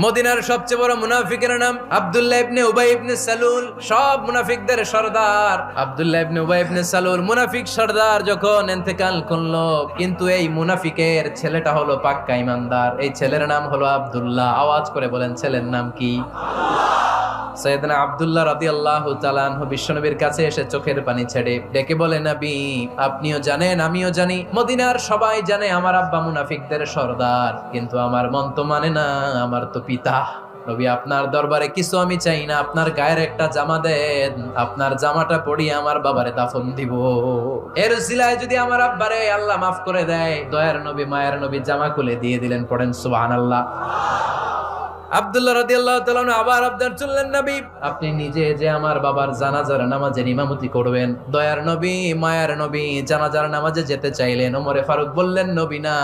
মদিনার সবচেয়ে বড় মুনাফিকের নাম আব্দুল্লাহ ইবনে উবাই ইবনে সালুল। সব মুনাফিকদের সর্দার আব্দুল্লাহ ইবনে উবাই ইবনে সালুল। মুনাফিক সর্দার যখন ইন্তেকাল করলো, কিন্তু এই মুনাফিকের ছেলেটা হলো পাক্কা ইমানদার। এই ছেলের নাম হলো আব্দুল্লাহ। আওয়াজ করে বলেন, ছেলের নাম কি? সাইয়েদনা আব্দুল্লাহ রাদিয়াল্লাহু তাআলা আনহু বিশ্বনবীর কাছে এসে চোখের পানি ছেড়ে ডেকে বলে, নবী আপনিও জানেন আমিও জানি, মদিনার সবাই জানে আমার আব্বা মুনাফিকদের সর্দার, কিন্তু আমার মন তো মানে না, আমার তো পিতা। নবী আপনার দরবারে কিছু আমি চাই না, আপনার গায়ের একটা জামা দেন, আপনার জামাটা পরিয়ে আমার বাবারে দাফন দিব। এর উসিলায় যদি আমার আব্বারে আল্লাহ মাফ করে দেয়, দয়ার নবী মায়ের নবী জামা খুলে দিয়ে দিলেন। পড়েন সুবহানাল্লাহ। আব্দুল্লাহ রাদিয়াল্লাহু তাআলা আবার আবদার চললেন, নবী আপনি নিজে যে আমার বাবার জানাজার নামাজের ইমামতি করবেন। দয়ার নবী মায়ার নবী জানাজার নামাজে যেতে চাইলেন। ওমরে ফারুক বললেন, নবী না,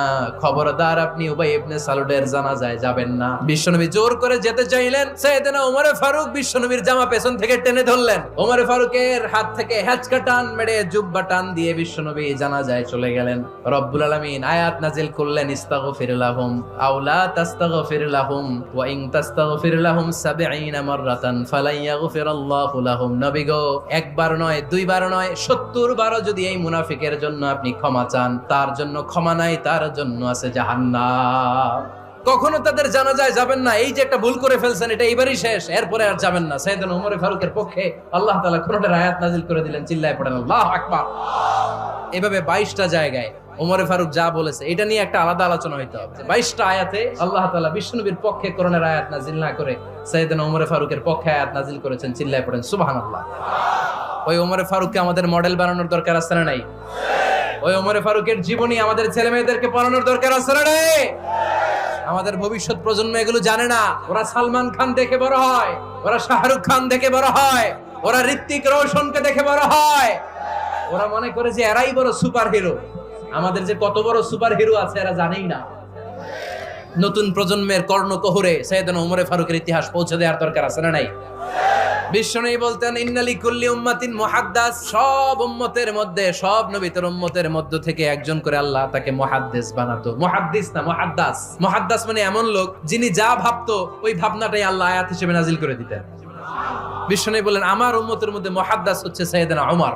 খবরদার আপনি উবাই ইবনে সালুলের জানাজায় যাবেন না। বিশ্বনবী জোর করে যেতে চাইলেন। সাইয়েদনা ওমরে ফারুক বিশ্বনবীর জামা পেছন থেকে টেনে ধরলেন। ওমরে ফারুকের হাত থেকে হ্যাচকা টান মেরে জুব্বা টান দিয়ে বিশ্বনবী জানাজায় চলে গেলেন। রব্বুল আলামিন আয়াত নাজিল করলেন, ইস্তাগফির লাহুম আও লা তাস্তাগফির লাহুম ওয়া ইন তাস্তাগফির লাহুম 70 মাররাতান ফালান ইয়াগফিরাল্লাহু লাহুম। নবী গো, একবার নয় দুইবার নয় 70 বারও যদি এই মুনাফিকের জন্য আপনি ক্ষমা চান, তার জন্য ক্ষমা নাই, তার জন্য আছে জাহান্নাম। কখনো তাদের জানাজায় যাবেন না। এই যে একটা ভুল করে ফেলছেন, এটা এইবারই শেষ, এরপরে আর যাবেন না। সাইয়েদনা ওমর ফারুকের পক্ষে আল্লাহ তাআলা কোরআনের আয়াত নাজিল করে দিলেন। চিল্লায় পড়েন আল্লাহু আকবার। এভাবে 22টা জায়গায় ওমরে ফারুক যা বলেছে এটা নিয়ে একটা আলাদা আলোচনা হইতে হবে। 22টা আয়াতে আল্লাহ তাআলা বিশ্বনবীর পক্ষে কোরআনের আয়াত নাজিল না করে সাইয়েদনা ওমরে ফারুকের পক্ষে আয়াত নাজিল করেছেন। চিল্লায় পড়েন সুবহানাল্লাহ। ওই ওমরে ফারুককে আমাদের মডেল বানানোর দরকার আছে না নাই? ওই ওমরে ফারুকের জীবনী আমাদের ছেলে মেয়েদেরকে পড়ানোর দরকার আছে না নাই? আমাদের ভবিষ্যৎ প্রজন্ম এগুলো জানে না। ওরা সালমান খান দেখে বড় হয়, ওরা শাহরুখ খান দেখে বড় হয়, ওরা ঋত্বিক রোশনকে দেখে বড় হয়। ওরা মনে করে যে এরাই বড় সুপার হিরো। আমাদের যে কত বড় সুপার হিরো আছে এরা জানেই না। নতুন প্রজন্মের কর্ণকোহরে সাইয়েদনা ওমরে ফারুকের ইতিহাস পৌঁছে দেওয়ার দরকার আছে না নাই? বিশ্বনবী বলতেন, ইন্নালি কুল্লি উম্মাতিন মুহাদ্দাস। সব উম্মতের মধ্যে, সব নবীর উম্মতের মধ্য থেকে একজন করে আল্লাহ তাকে মুহাদ্দিস বানাতো। মুহাদ্দিস না, মুহাদ্দাস। মুহাদ্দাস মানে এমন লোক যিনি যা ভাবতো ওই ভাবনাটাই আল্লাহ আয়াত হিসেবে নাজিল করে দিতেন। বিশ্বনবী বলেন, আমার উম্মতের মধ্যে মুহাদ্দাস হচ্ছে সাইয়েদনা ওমর।